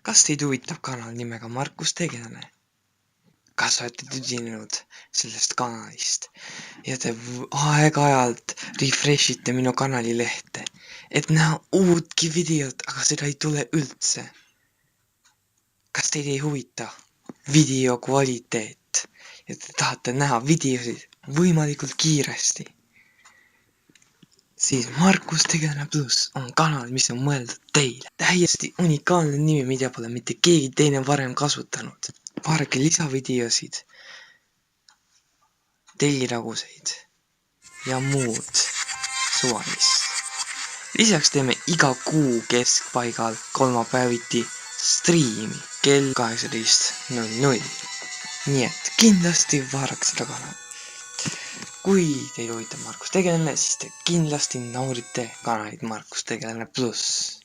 Kas teid huvitab kanal nimega Markus Tegelane? Kas olete tüdinenud sellest kanalist ja te aeg-ajalt refreshite minu kanali lehte, et näha uutki videot, aga seda ei tule üldse? Kas teid ei huvita video kvaliteet ja te tahate näha videosid võimalikult kiiresti? Siis Markus Tegelane Pluss on kanal, mis on mõeldud teile. Täiesti unikaalne nimi, mida pole mitte keegi teine varem kasutanud. Vaadake lisavideosid, telliraguseid ja muud suvalist. Lisaks teeme iga kuu keskpaigal kolmapäeviti striimi kell 18:00. Nii et kindlasti vaadake seda kanali. Kui teid huvitab Markus Tegelane, siis te kindlasti naudite kanalit Markus Tegelane Pluss.